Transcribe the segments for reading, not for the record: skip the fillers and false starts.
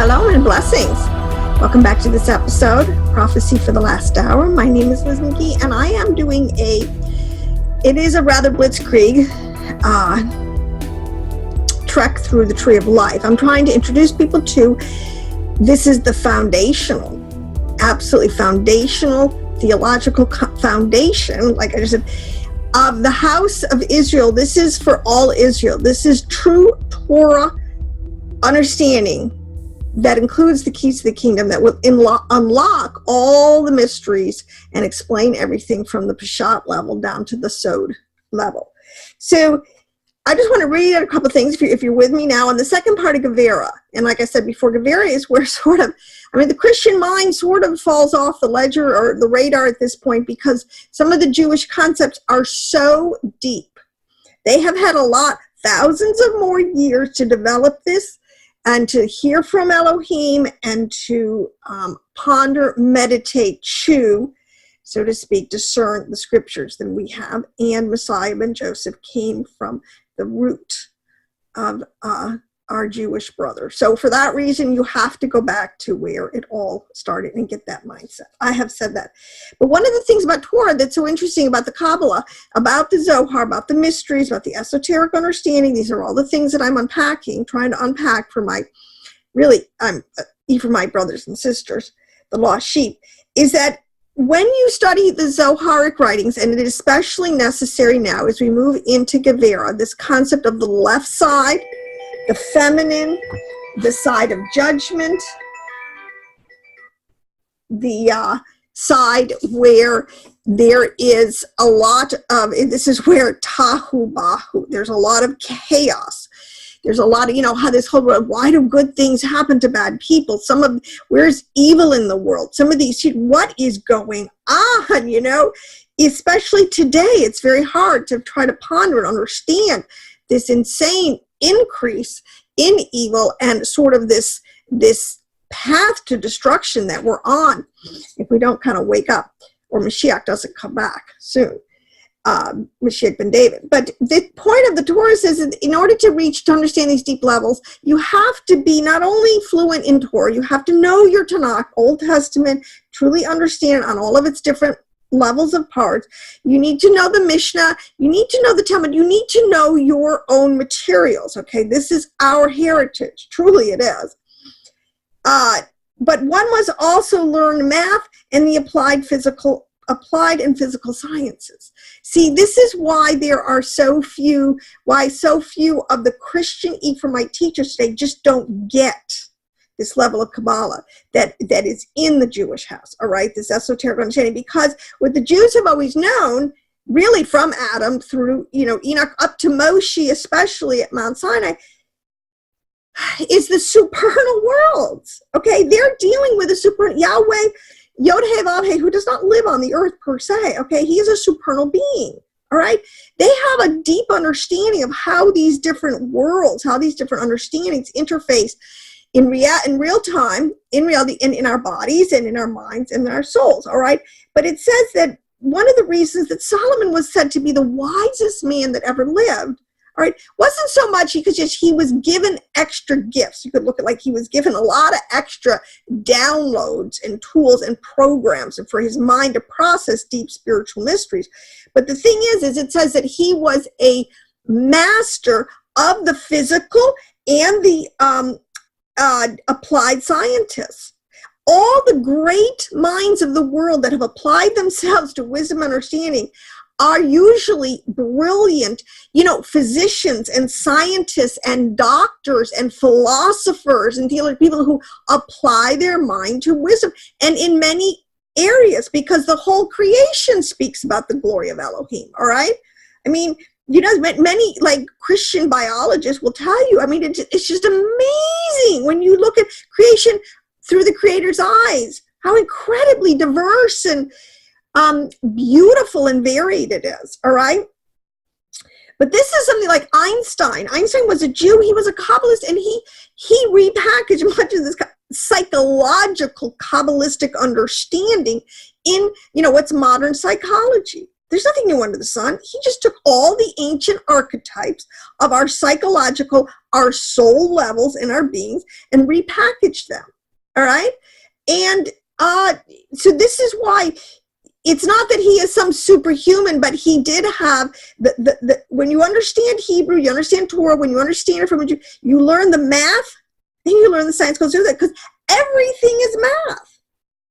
Shalom and blessings. Welcome back to this episode, Prophecy for the Last Hour. My name is Liz McGee, and I am doing it is a rather blitzkrieg trek through the tree of life. I'm trying to introduce people to, this is the foundational, absolutely foundational, theological foundation, like I just said, of the house of Israel. This is for all Israel. This is true Torah understanding that includes the keys to the kingdom that will unlock all the mysteries and explain everything from the Peshat level down to the Sod level. So I just want to read out a couple of things if you're with me now on the second part of Gevurah. And like I said before, Gevurah is where the Christian mind sort of falls off the ledger or the radar at this point because some of the Jewish concepts are so deep. They have had thousands of more years to develop this and to hear from Elohim and to ponder, meditate, chew, so to speak, discern the scriptures than we have. And Messiah ben Joseph came from the root of our Jewish brother. So for that reason, you have to go back to where it all started and get that mindset. I have said that. But one of the things about Torah that's so interesting about the Kabbalah, about the Zohar, about the mysteries, about the esoteric understanding, these are all the things that I'm unpacking, trying to unpack for my, for my brothers and sisters, the lost sheep, is that when you study the Zoharic writings, and it is especially necessary now as we move into Gevurah, this concept of the left side, the feminine, the side of judgment, the side where there is a lot of, this is where tahu bahu, there's a lot of chaos. There's a lot of, how this whole world, why do good things happen to bad people? Where's evil in the world? Some of these, what is going on, especially today, it's very hard to try to ponder and understand this insane increase in evil and sort of this path to destruction that we're on if we don't kind of wake up or Mashiach doesn't come back soon. Mashiach ben David. But the point of the Torah says that in order to understand these deep levels, you have to be not only fluent in Torah, you have to know your Tanakh, Old Testament, truly understand on all of its different levels of parts. You need to know the Mishnah, you need to know the Talmud, you need to know your own materials, okay? This is our heritage, truly it is. But one must also learn math and the applied and physical sciences. See, this is why there are so few of the Christian Ephraimite teachers today just don't get this level of Kabbalah that is in the Jewish house, all right, this esoteric understanding, because what the Jews have always known, really from Adam through, Enoch up to Moshe, especially at Mount Sinai, is the supernal worlds, okay? They're dealing with a supernal, Yahweh, Yod-Heh-Vav-Heh, who does not live on the earth per se, okay? He is a supernal being, all right? They have a deep understanding of how these different worlds, how these different understandings interface in real time, in reality, in our bodies and in our minds and in our souls, all right? But it says that one of the reasons that Solomon was said to be the wisest man that ever lived, all right, wasn't so much because he was given extra gifts. You could look at like he was given a lot of extra downloads and tools and programs and for his mind to process deep spiritual mysteries. But the thing is it says that he was a master of the physical and the applied scientists. All the great minds of the world that have applied themselves to wisdom and understanding are usually brilliant, physicians and scientists and doctors and philosophers and people who apply their mind to wisdom, and in many areas, because the whole creation speaks about the glory of Elohim, all right? I mean, many like Christian biologists will tell you, it's just amazing when you look at creation through the Creator's eyes, how incredibly diverse and beautiful and varied it is, all right? But this is something like Einstein. Einstein was a Jew, he was a Kabbalist, and he repackaged much of this psychological Kabbalistic understanding in, what's modern psychology. There's nothing new under the sun. He just took all the ancient archetypes of our psychological, our soul levels in our beings and repackaged them. All right? And so this is why it's not that he is some superhuman, but he did have the when you understand Hebrew, you understand Torah, when you understand it from a Jew, you learn the math and you learn the science goes through that, because everything is math.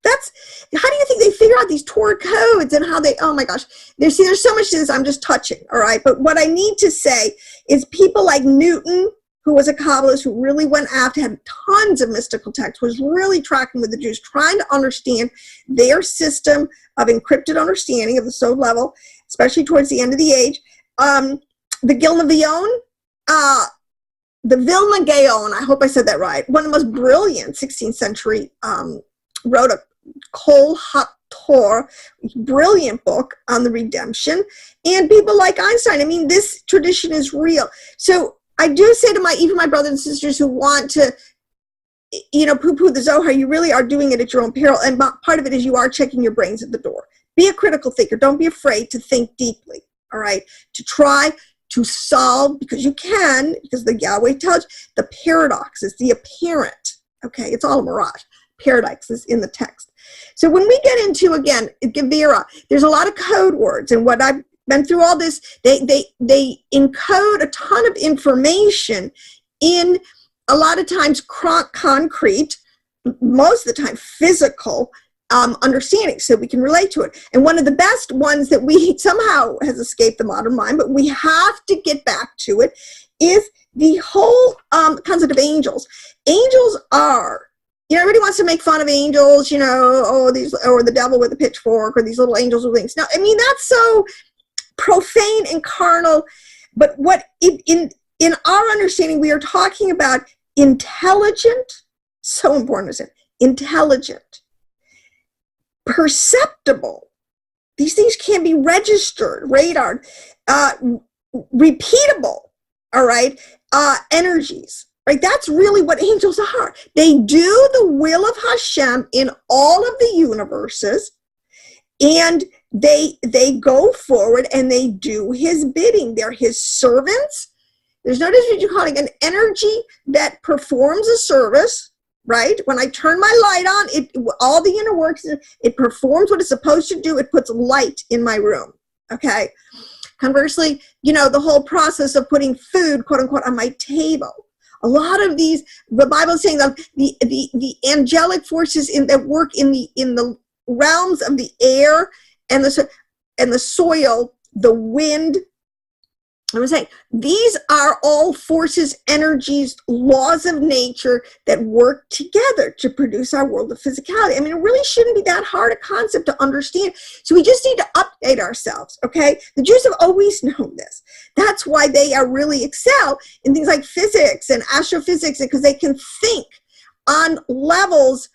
That's, how do you think they figure out these Torah codes and how they, oh my gosh, there's so much to this, I'm just touching, all right? But what I need to say is people like Newton, who was a Kabbalist, who really went after, had tons of mystical texts, was really tracking with the Jews, trying to understand their system of encrypted understanding of the soul level, especially towards the end of the age. The Vilna Gaon, I hope I said that right, one of the most brilliant 16th century, wrote a Kol HaTorah, brilliant book on the redemption, and people like Einstein. I mean, this tradition is real. So I do say to even my brothers and sisters who want to, poo-poo the Zohar, you really are doing it at your own peril, and part of it is you are checking your brains at the door. Be a critical thinker. Don't be afraid to think deeply, all right? To try to solve, because you can, because the Yahweh tells you, the paradoxes, the apparent, okay? It's all a mirage. Paradox is in the text. So when we get into, again, Gevurah, there's a lot of code words, and what I've been through all this, they encode a ton of information in a lot of times concrete, most of the time physical understanding, so we can relate to it. And one of the best ones that we somehow has escaped the modern mind, but we have to get back to it, is the whole concept of angels. Angels are, everybody wants to make fun of angels, these, or the devil with a pitchfork, or these little angels with wings. Now, I mean, that's so profane and carnal, but what in our understanding, we are talking about intelligent, so important to say, intelligent, perceptible. These things can be registered, radared, repeatable, all right, energies. Right, that's really what angels are. They do the will of Hashem in all of the universes, and they go forward and they do his bidding. They're his servants. There's no difference between calling an energy that performs a service, right? When I turn my light on, all the inner works, it performs what it's supposed to do. It puts light in my room, okay? Conversely, the whole process of putting food, quote unquote, on my table. A lot of these, the Bible is saying that the angelic forces that work in the realms of the air and the soil, the wind. I was saying these are all forces, energies, laws of nature that work together to produce our world of physicality. I mean, it really shouldn't be that hard a concept to understand. So we just need to update ourselves, okay? The Jews have always known this. That's why they are really excel in things like physics and astrophysics, because they can think on levels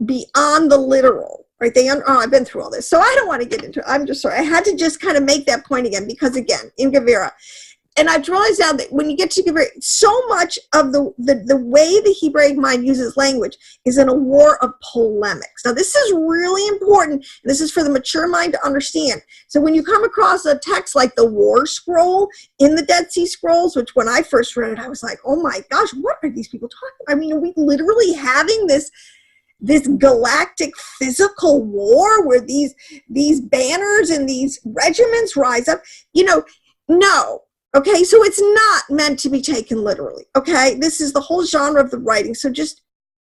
beyond the literal, right? I've been through all this, so I don't want to get into it. I'm just sorry. I had to just kind of make that point again, because again, in Gevurah, and I've realized now that when you get to Gevurah, so much of the way the Hebraic mind uses language is in a war of polemics. Now, this is really important. And this is for the mature mind to understand. So when you come across a text like the War Scroll in the Dead Sea Scrolls, which when I first read it, I was like, oh my gosh, what are these people talking about? I mean, are we literally having this galactic physical war where these banners and these regiments rise up? No. Okay, so it's not meant to be taken literally, okay? This is the whole genre of the writing, so just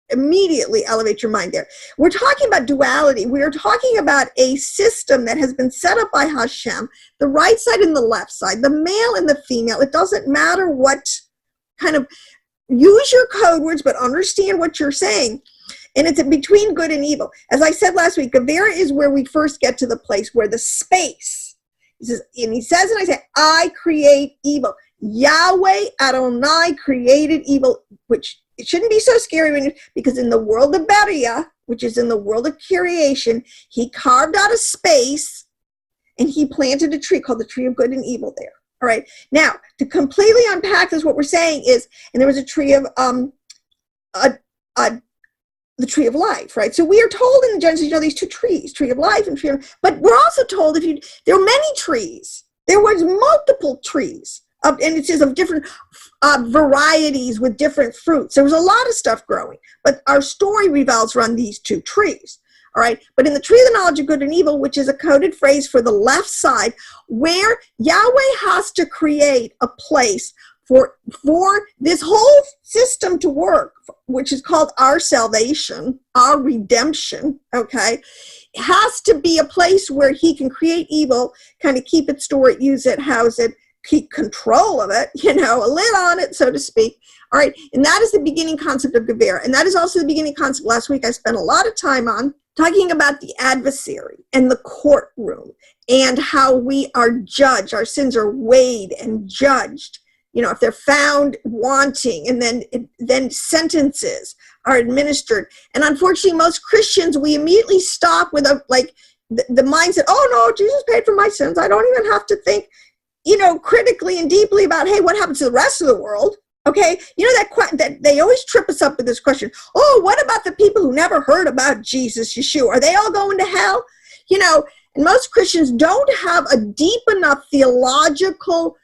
immediately elevate your mind there. We're talking about duality. We are talking about a system that has been set up by Hashem, the right side and the left side, the male and the female. It doesn't matter what kind of, use your code words, but understand what you're saying. And it's between good and evil. As I said last week, Gavurah is where we first get to the place where the space, he says, and I say, I create evil. Yahweh Adonai created evil, which it shouldn't be so scary because in the world of Geburah, which is in the world of creation, he carved out a space and he planted a tree called the tree of good and evil there. All right. Now, to completely unpack this, what we're saying is, and there was a tree of the tree of life, right? So we are told in the Genesis, these two trees, tree of life and tree of, but we're also told there are many trees. There was multiple trees, and it says of different varieties with different fruits. There was a lot of stuff growing, but our story revolves around these two trees, all right? But in the tree of the knowledge of good and evil, which is a coded phrase for the left side, where Yahweh has to create a place for this whole system to work, which is called our salvation, our redemption, okay? It has to be a place where he can create evil, kind of keep it, store it, use it, house it, keep control of it, a lid on it, so to speak. All right, and that is the beginning concept of Gevurah. And that is also the beginning concept last week I spent a lot of time on, talking about the adversary and the courtroom and how we are judged. Our sins are weighed and judged. If they're found wanting, and then sentences are administered. And unfortunately, most Christians, we immediately stop with the mindset, oh no, Jesus paid for my sins. I don't even have to think, critically and deeply about, hey, what happens to the rest of the world? Okay, that they always trip us up with this question. Oh, what about the people who never heard about Jesus, Yeshua? Are they all going to hell? And most Christians don't have a deep enough theological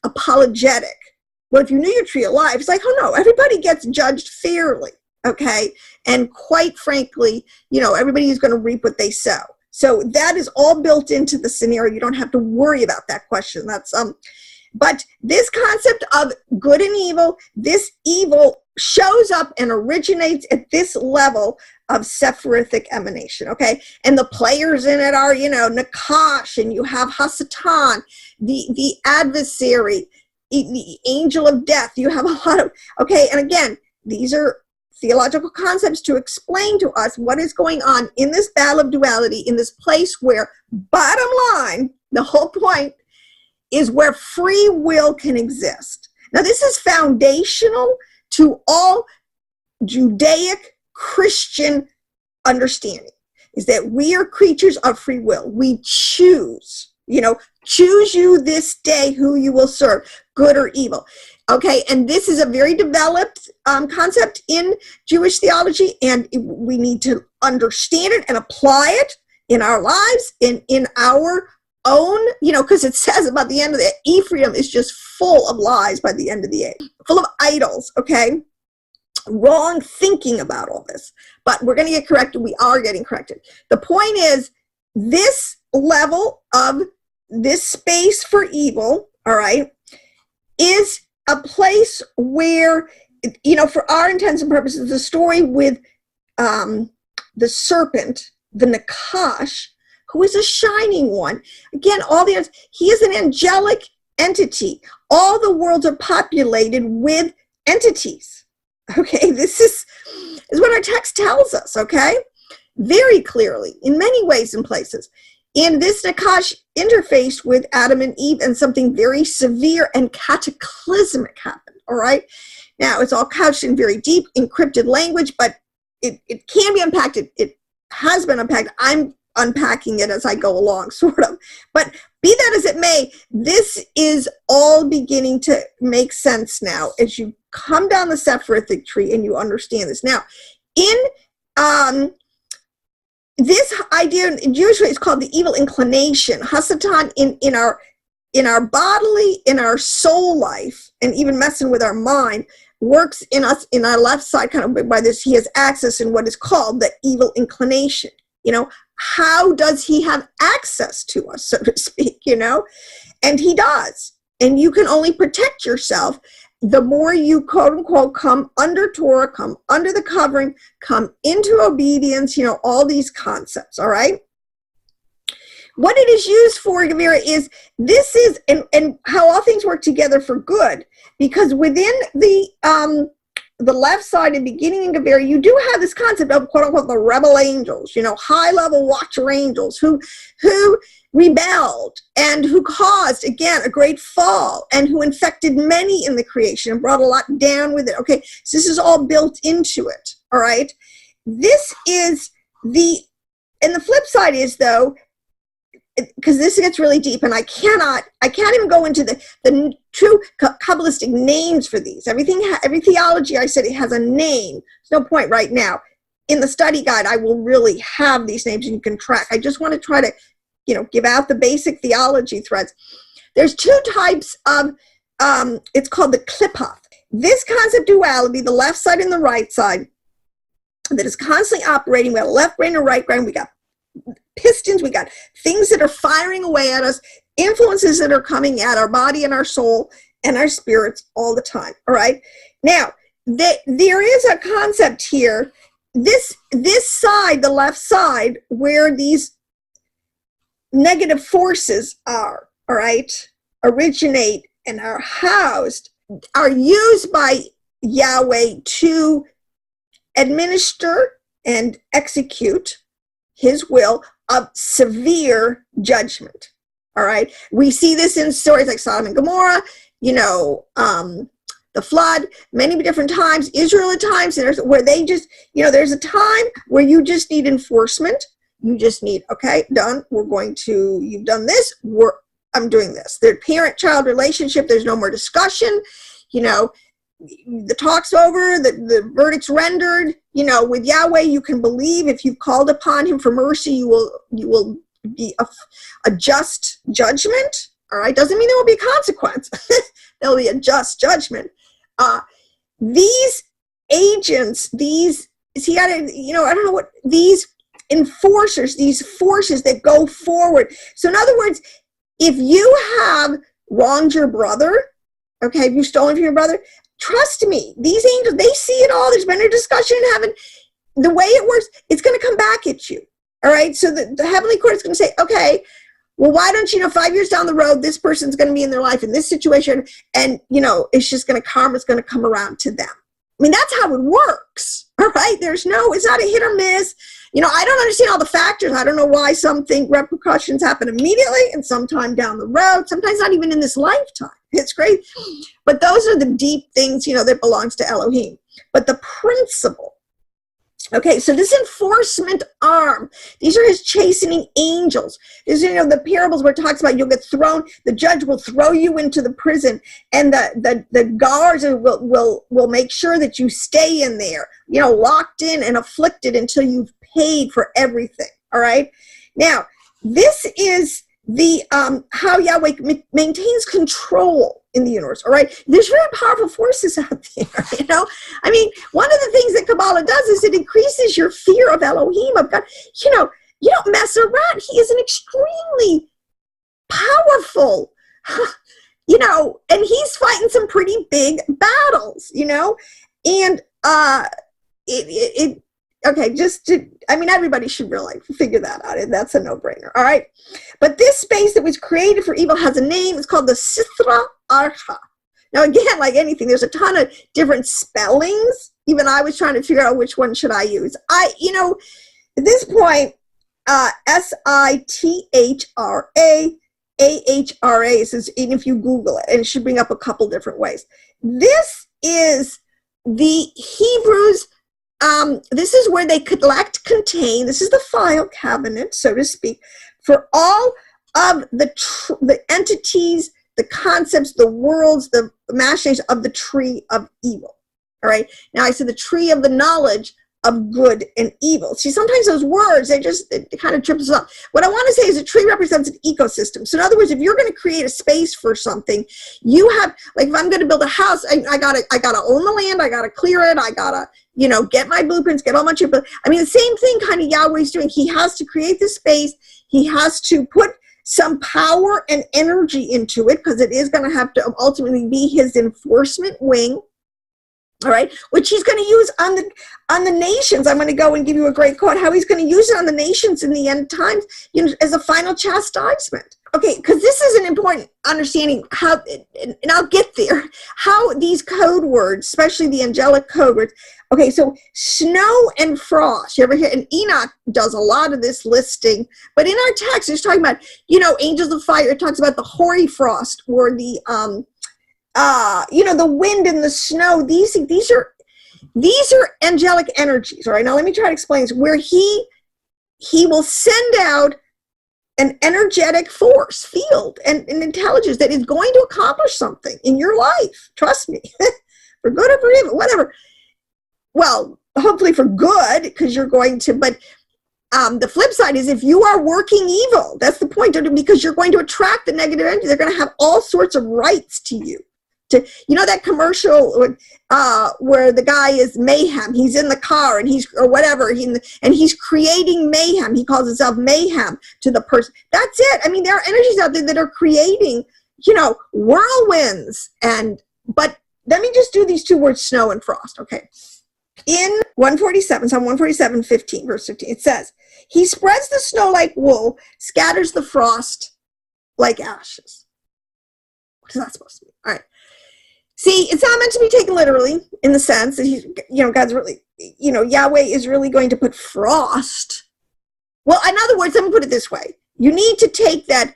apologetic. Well, if you knew your tree of life, it's like, oh no, everybody gets judged fairly, okay? And quite frankly, everybody is going to reap what they sow. So that is all built into the scenario. You don't have to worry about that question. That's but this concept of good and evil, this evil shows up and originates at this level of Sephirothic emanation, okay? And the players in it are, Nachash, and you have Hasatan, the adversary, the angel of death. You have a lot of, okay? And again, these are theological concepts to explain to us what is going on in this battle of duality, in this place where, bottom line, the whole point is where free will can exist. Now, this is foundational to all Judaic Christian understanding, is that we are creatures of free will. We choose, choose you this day who you will serve, good or evil. Okay, and this is a very developed concept in Jewish theology, and we need to understand it and apply it in our lives, in our own, because it says about the end of the Ephraim is just full of lies by the end of the age, full of idols, okay? Wrong thinking about all this. But we're going to get corrected. We are getting corrected. The point is, this level of this space for evil, all right, is a place where, for our intents and purposes, the story with the serpent, the Nachash, who is a shining one. Again, he is an angelic entity. All the worlds are populated with entities. Okay, this is what our text tells us, okay? Very clearly, in many ways and places. In this Nachash interfaced with Adam and Eve, and something very severe and cataclysmic happened, all right? Now, it's all couched in very deep, encrypted language, but it can be unpacked. It has been unpacked. I'm unpacking it as I go along, sort of. But be that as it may, this is all beginning to make sense now as you come down the Sephirothic tree and you understand this. Now, in this idea in Jewish way is called the evil inclination. Hasatan in our bodily, in our soul life, and even messing with our mind, works in us, in our left side, kind of by this, he has access in what is called the evil inclination. How does he have access to us, so to speak, And he does. And you can only protect yourself the more you, quote unquote, come under Torah, come under the covering, come into obedience, all these concepts, all right? What it is used for, Gavurah, is this is, and how all things work together for good, because within the left side and beginning in Gevurah, you do have this concept of, quote unquote, the rebel angels, high-level watcher angels who rebelled and who caused, again, a great fall, and who infected many in the creation and brought a lot down with it. Okay, so this is all built into it, all right? This is and the flip side is, though, because this gets really deep, and I can't even go into the true Kabbalistic names for these. Every theology, I said, it has a name. There's no point right now. In the study guide, I will really have these names and you can track. I just want to try to, give out the basic theology threads. There's two types of, it's called the klipoth. This concept duality, the left side and the right side, that is constantly operating. We got a left brain and a right brain. We got pistons. We got things that are firing away at us, influences that are coming at our body and our soul and our spirits all the time. All right. Now, there is a concept here. This side, the left side, where these negative forces are, all right, originate and are housed, are used by Yahweh to administer and execute his will of severe judgment. All right. We see this in stories like Sodom and Gomorrah, the flood, many different times, Israel at times, where they just, there's a time where you just need enforcement. You just need, okay, done. You've done this. I'm doing this. The parent-child relationship, there's no more discussion. The talk's over, the verdict's rendered. With Yahweh, you can believe if you've called upon him for mercy, you will be a just judgment. All right, doesn't mean there will be a consequence. There'll be a just judgment. These agents, these enforcers, these forces that go forward. So in other words, if you have wronged your brother, okay, if you've stolen from your brother, trust me, these angels, they see it all. There's been a discussion in heaven. The way it works, it's going to come back at you. All right. So the heavenly court is going to say, okay, well, why don't 5 years down the road, this person's going to be in their life in this situation. And, it's just going to, karma's going to come around to them. I mean, that's how it works. All right. It's not a hit or miss. I don't understand all the factors. I don't know why some think repercussions happen immediately and sometime down the road, sometimes not even in this lifetime. It's great. But those are the deep things, that belongs to Elohim. But the principle, okay, so this enforcement arm, these are his chastening angels. These are, the parables where it talks about you'll get thrown, the judge will throw you into the prison, and the guards will make sure that you stay in there, locked in and afflicted until you've paid for everything. All right. Now, this is the how Yahweh maintains control in the universe. All right. There's very powerful forces out there. I mean, one of the things that Kabbalah does is it increases your fear of Elohim, of God. You don't mess around. He is an extremely powerful, and he's fighting some pretty big battles, and everybody should really figure that out. And that's a no-brainer. All right. But this space that was created for evil has a name. It's called the Sitra Arha. Now, again, like anything, there's a ton of different spellings. Even I was trying to figure out which one should I use. At this point, Sitra is, and if you Google it, and it should bring up a couple different ways. This is the Hebrews. This is where they contain, this is the file cabinet, so to speak, for all of the entities, the concepts, the worlds, the machinations of the tree of evil. All right. Now I said the tree of the knowledge of good and evil. See, sometimes those words, it kind of trips us up. What I want to say is a tree represents an ecosystem. So in other words, if you're going to create a space for something, you have, like if I'm going to build a house, I gotta own the land, I gotta clear it, I gotta, get my blueprints, get all my chip. I mean, the same thing kind of Yahweh's doing. He has to create this space. He has to put some power and energy into it because it is going to have to ultimately be his enforcement wing. All right, which he's going to use on the nations. I'm going to go and give you a great quote, how he's going to use it on the nations in the end times, as a final chastisement. Okay, because this is an important understanding how, and I'll get there, how these code words, especially the angelic code words. Okay, so snow and frost. You ever hear? And Enoch does a lot of this listing, but in our text, it's talking about, angels of fire. It talks about the hoary frost or the the wind and the snow. These are angelic energies. All right. Now let me try to explain this. Where he will send out an energetic force, field, and intelligence that is going to accomplish something in your life. Trust me, for good or for evil, whatever. Well, hopefully for good, because you're going to, but the flip side is if you are working evil, that's the point, because you're going to attract the negative energy. They're going to have all sorts of rights to you. You know that commercial where the guy is mayhem, he's in the car and he's creating mayhem, he calls himself mayhem to the person. That's it. I mean, there are energies out there that are creating, whirlwinds. But let me just do these two words, snow and frost. Okay, in 147, Psalm 147, 15, verse 15, it says, he spreads the snow like wool, scatters the frost like ashes. What is that supposed to mean? All right. See, it's not meant to be taken literally in the sense that he's, God's really, Yahweh is really going to put frost. Well, in other words, let me put it this way. You need to take that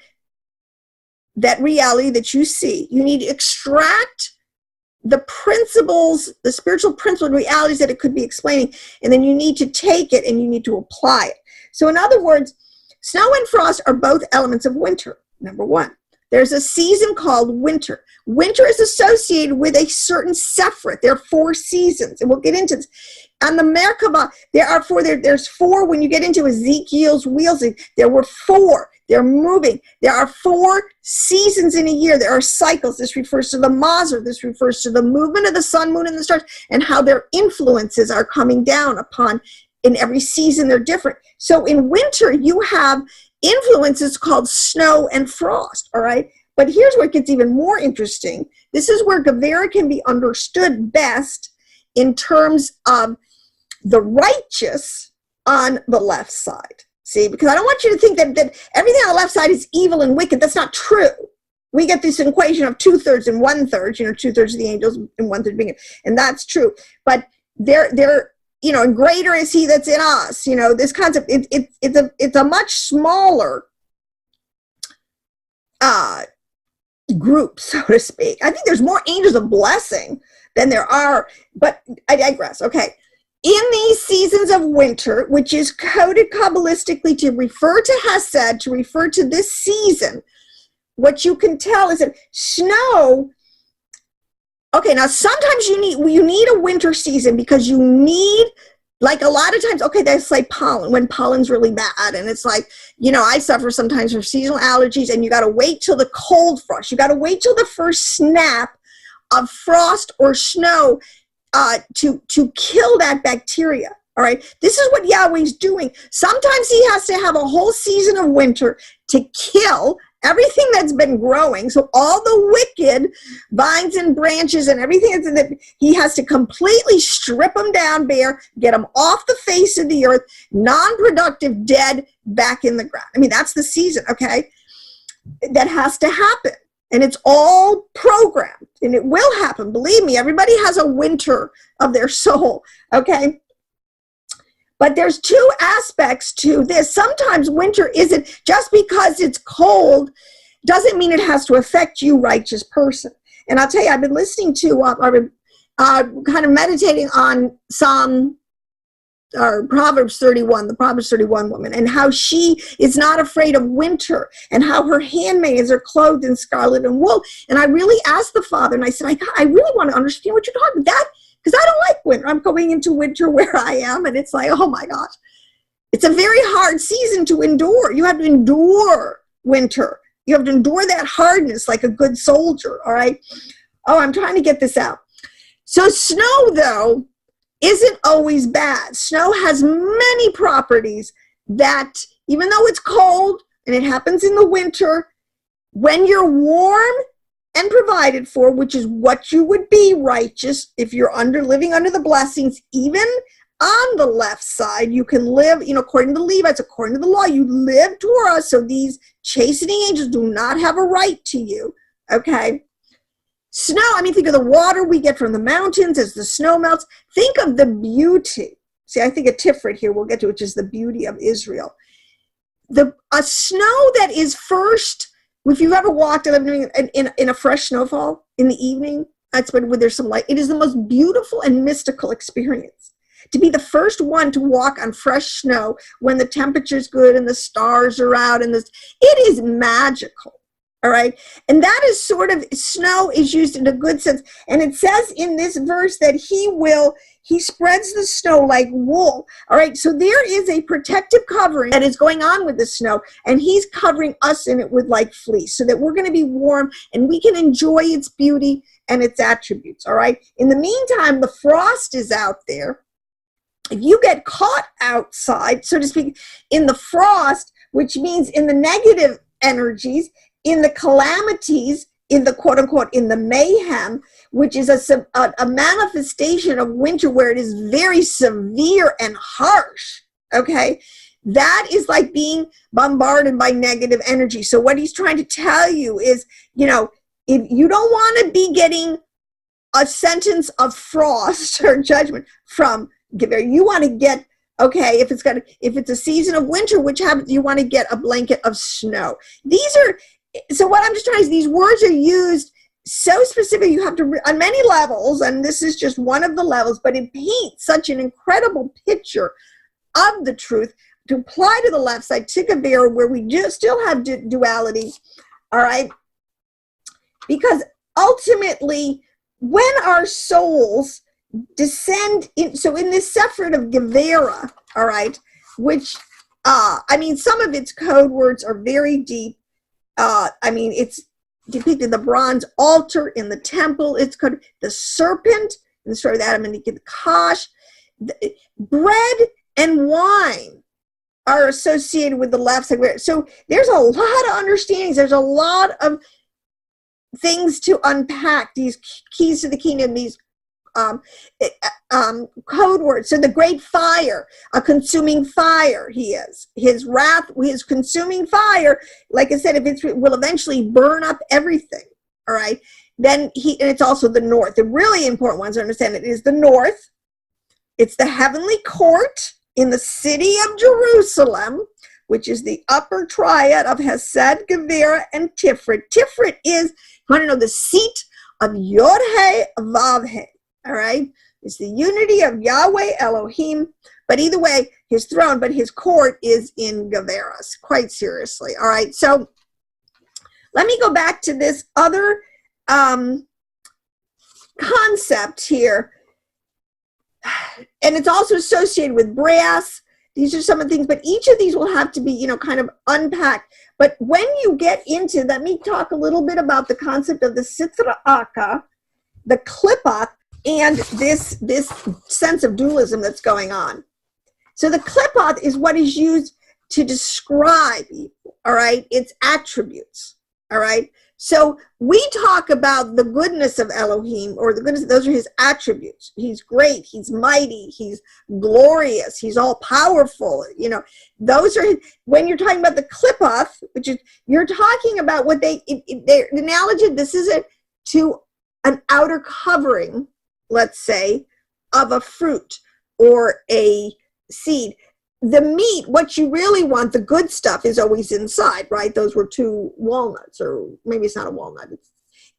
reality that you see. You need to extract the principles, the spiritual principle realities that it could be explaining, and then you need to take it and you need to apply it. So in other words, snow and frost are both elements of winter, number one. There's a season called winter. Winter is associated with a certain Sefirot. There are 4 seasons, and we'll get into this. On the Merkabah, there's 4. When you get into Ezekiel's wheels, there were 4. They're moving. There are 4 seasons in a year. There are cycles. This refers to the Mazar. This refers to the movement of the sun, moon, and the stars, and how their influences are coming down upon. In every season, they're different. So in winter, you have influences called snow and frost, all right? But here's where it gets even more interesting. This is where Gevurah can be understood best in terms of the righteous on the left side. See, because I don't want you to think that everything on the left side is evil and wicked. That's not true. We get this equation of 2/3 and 1/3, 2/3 of the angels and 1/3 being, and that's true. But they're and greater is he that's in us. This concept, it's a much smaller group, so to speak. I think there's more angels of blessing than there are, but I digress. Okay. In these seasons of winter, which is coded Kabbalistically to refer to Hesed, to refer to this season, what you can tell is that snow. Okay, now sometimes you need a winter season because you need, like a lot of times, okay, that's like pollen, when pollen's really bad. And it's like, I suffer sometimes from seasonal allergies, and you got to wait till the cold frost. You got to wait till the first snap of frost or snow to kill that bacteria. All right, this is what Yahweh's doing. Sometimes he has to have a whole season of winter to kill everything that's been growing. So all the wicked vines and branches and everything that he has to completely strip them down bare, get them off the face of the earth, non-productive, dead, back in the ground. I mean, that's the season, okay? That has to happen. And it's all programmed, and it will happen. Believe me, everybody has a winter of their soul, okay? But there's 2 aspects to this. Sometimes winter isn't, just because it's cold doesn't mean it has to affect you, righteous person. And I'll tell you, I've been listening to, I've been kind of meditating on Proverbs 31, the Proverbs 31 woman, and how she is not afraid of winter, and how her handmaids are clothed in scarlet and wool. And I really asked the Father, and I said, I really want to understand what you're talking about. That, because I don't like winter. I'm going into winter where I am, and it's like, oh my gosh. It's a very hard season to endure. You have to endure winter. You have to endure that hardness like a good soldier, all right? Oh, I'm trying to get this out. So snow, though, isn't always bad. Snow has many properties that, even though it's cold, and it happens in the winter, when you're warm and provided for, which is what you would be righteous if you're living under the blessings, even on the left side, you can live, according to the Levites, according to the law, you live Torah, so these chastening angels do not have a right to you, okay? Snow, think of the water we get from the mountains as the snow melts. Think of the beauty. See, I think a Tiferet here we'll get to, which is the beauty of Israel. A snow that is first, if you've ever walked in a fresh snowfall in the evening, that's when there's some light. It is the most beautiful and mystical experience. to be the first one to walk on fresh snow when the temperature's good and the stars are out, and it is magical. All right. And that is sort of, snow is used in a good sense. And it says in this verse that he spreads the snow like wool. All right. So there is a protective covering that is going on with the snow, and he's covering us in it with like fleece, so that we're going to be warm and we can enjoy its beauty and its attributes. All right. In the meantime, the frost is out there. If you get caught outside, so to speak, in the frost, which means in the negative energies, in the calamities, in the quote unquote, in the mayhem, which is a manifestation of winter where it is very severe and harsh, okay? That is like being bombarded by negative energy. So what he's trying to tell you is, you know, if you don't want to be getting a sentence of frost or judgment from Gevurah, you want to get, okay, if it's a season of winter, which happens, you want to get a blanket of snow. So what I'm just trying to say, these words are used so specific, you have to, on many levels, and this is just one of the levels, but it paints such an incredible picture of the truth to apply to the left side, to Gevurah, where we still have duality, all right? Because ultimately, when our souls descend in, so in this Sefirot of Gevurah, all right, which, I mean, some of its code words are very deep. I mean, it's depicted the bronze altar in the temple. It's called the serpent in the story of Adam and Nachash. Bread and wine are associated with the left side. So there's a lot of understandings. There's a lot of things to unpack. These keys to the kingdom, these code words. So the great fire, a consuming fire, he is. His wrath, his consuming fire, like I said, if it will eventually burn up everything, all right? Then and it's also the north. The really important ones to understand it is the north. It's the heavenly court in the city of Jerusalem, which is the upper triad of Hesed, Gevurah, and Tiferet. Tiferet is, you want to know, the seat of Yod-Heh, Vav-Heh. All right, it's the unity of Yahweh Elohim, but either way, his throne, but his court is in Gevurah, quite seriously. All right, so let me go back to this other concept here, and it's also associated with brass. These are some of the things, but each of these will have to be, you know, kind of unpacked. But when you get into, let me talk a little bit about the concept of the Sitra Aka, the Klippa, and this sense of dualism that's going on. So the Klippa is what is used to describe evil, all right? Its attributes, all right? So we talk about the goodness of Elohim, or the goodness, those are his attributes. He's great, he's mighty, he's glorious, he's all powerful, you know. Those are, when you're talking about the Klippa, which is, you're talking about what the analogy, this is to an outer covering, let's say, of a fruit or a seed. The meat, what you really want, the good stuff, is always inside, right? Those were two walnuts, or maybe it's not a walnut.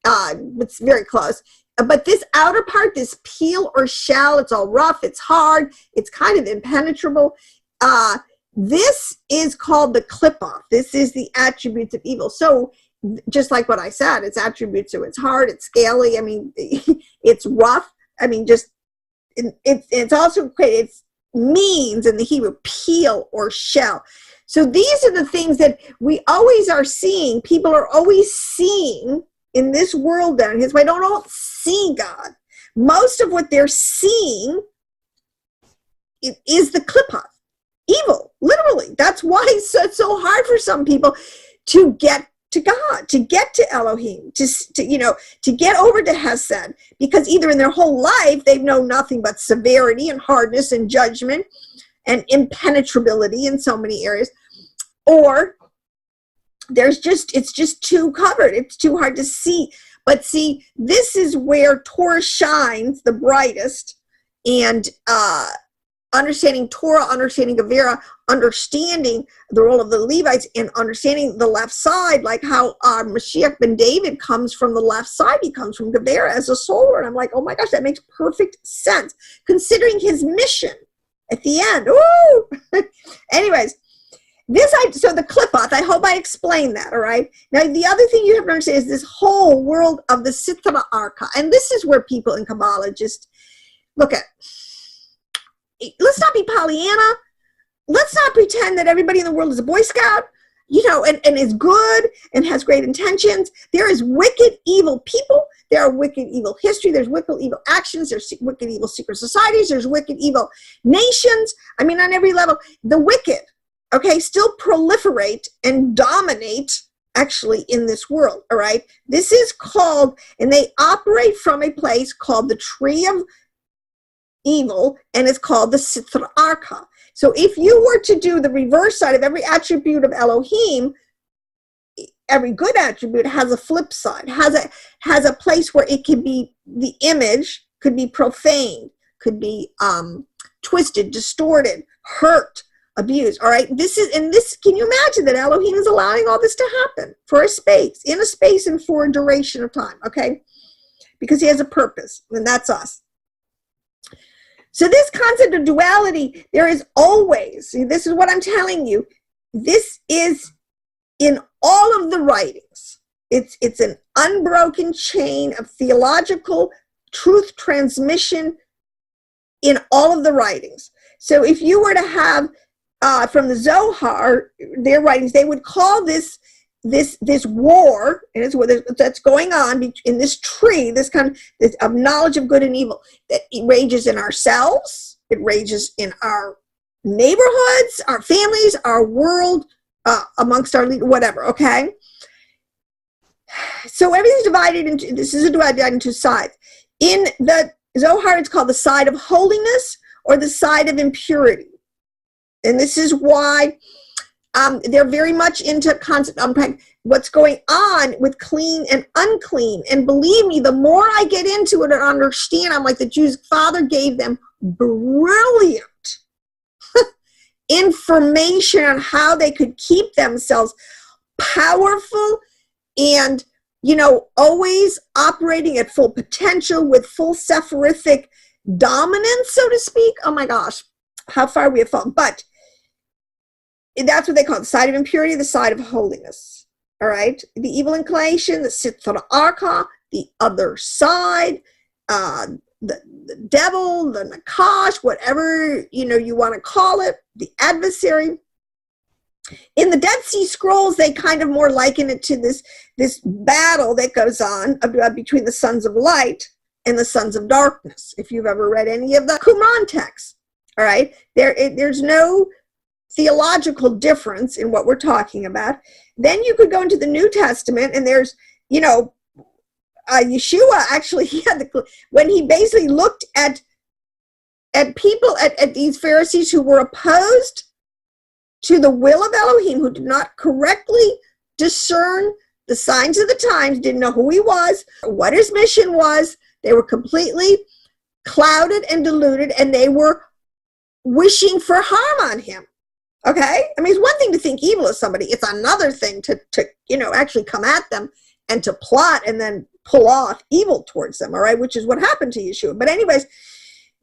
It's very close. But this outer part, this peel or shell, it's all rough, it's hard, it's kind of impenetrable. This is called the Klippa. This is the attributes of evil. So just like what I said, its attributes, so it's hard, it's scaly, I mean, it's rough. I mean, just, it's also created, it means in the Hebrew, peel or shell. So these are the things that we always are seeing. People are always seeing in this world down his way. Don't see God. Most of what they're seeing is the Klippa, evil, literally. That's why it's so hard for some people to get to God, to get to Elohim, to get over to Hesed, because either in their whole life they've known nothing but severity and hardness and judgment and impenetrability in so many areas, or it's just too covered, it's too hard to see. But see, this is where Torah shines the brightest, and understanding Torah, understanding Gevurah, understanding the role of the Levites, and understanding the left side, like how Mashiach ben David comes from the left side. He comes from Gevurah as a soul. And I'm like, oh my gosh, that makes perfect sense, considering his mission at the end. Ooh! Anyways, so the Klippoth, I hope I explained that, all right? Now, the other thing you have to understand is this whole world of the Sitra Arka. And this is where people in Kabbalah just look at. Let's not be Pollyanna. Let's not pretend that everybody in the world is a Boy Scout, and is good and has great intentions. There is wicked, evil people. There are wicked, evil history. There's wicked, evil actions. There's wicked, evil secret societies. There's wicked, evil nations. I mean, on every level, the wicked, okay, still proliferate and dominate actually in this world, all right? This is called, and they operate from a place called the Tree of Evil, and it's called the Sitra Arka. So if you were to do the reverse side of every attribute of Elohim, every good attribute has a flip side, has a place where it can be, the image could be profaned, could be twisted, distorted, hurt, abused. All right, can you imagine that Elohim is allowing all this to happen for in a space and for a duration of time, okay? Because he has a purpose, and that's us. So this concept of duality, there is always, this is what I'm telling you, this is in all of the writings. It's an unbroken chain of theological truth transmission in all of the writings. So if you were to have from the Zohar, their writings, they would call this war, and it's what that's going on in this tree, this kind of knowledge of good and evil, that it rages in ourselves, it rages in our neighborhoods, our families, our world, amongst our whatever, okay? So everything's divided into, this is divided into sides. In the Zohar, it's called the side of holiness or the side of impurity. And this is why they're very much into concept, what's going on with clean and unclean. And believe me, the more I get into it and understand, I'm like, the Jews' Father gave them brilliant information on how they could keep themselves powerful and, always operating at full potential with full Sefiroth dominance, so to speak. Oh my gosh, how far we have fallen. But that's what they call it, the side of impurity, the side of holiness. All right? The evil inclination, the Sitra Arka, the other side, the devil, the Nachash, whatever you want to call it, the adversary. In the Dead Sea Scrolls, they kind of more liken it to this battle that goes on between the sons of light and the sons of darkness. If you've ever read any of the Qumran texts, all right? There's no theological difference in what we're talking about. Then you could go into the New Testament, and there's, Yeshua actually, when he basically looked at people, at these Pharisees who were opposed to the will of Elohim, who did not correctly discern the signs of the times, didn't know who he was, what his mission was. They were completely clouded and deluded, and they were wishing for harm on him. Okay? I mean, it's one thing to think evil of somebody. It's another thing to actually come at them and to plot and then pull off evil towards them, all right? Which is what happened to Yeshua. But anyways,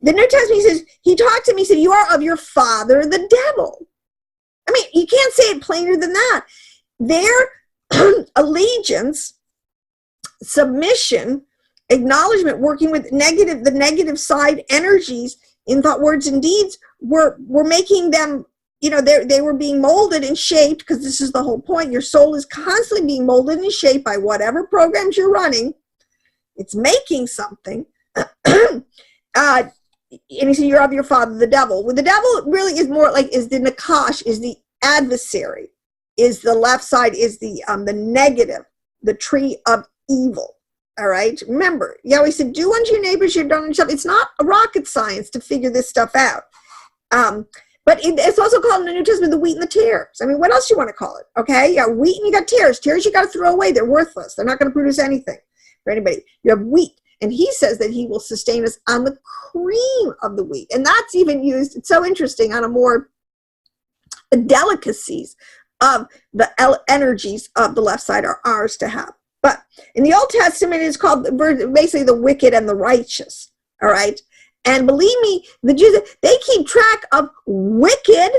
the New Testament says, he talked to me, he said, you are of your father, the devil. I mean, you can't say it plainer than that. Their allegiance, submission, acknowledgement, working with the negative side energies in thought, words, and deeds were making them, they were being molded and shaped, because this is the whole point. Your soul is constantly being molded and shaped by whatever programs you're running. It's making something. And he said, you're of your father, the devil. Well, the devil really is more like, is the Nachash, is the adversary, is the left side, is the negative, the tree of evil. All right. Remember, Yahweh said, do unto your neighbors you've done unto yourself. It's not a rocket science to figure this stuff out. But it's also called in the New Testament the wheat and the tares. I mean, what else you want to call it? Okay, you got wheat and you got tares. Tares you got to throw away. They're worthless. They're not going to produce anything for anybody. You have wheat. And he says that he will sustain us on the cream of the wheat. And that's even used, it's so interesting, on a more delicacies of the energies of the left side are ours to have. But in the Old Testament, it's called basically the wicked and the righteous. All right. And believe me, the Jews, they keep track of wicked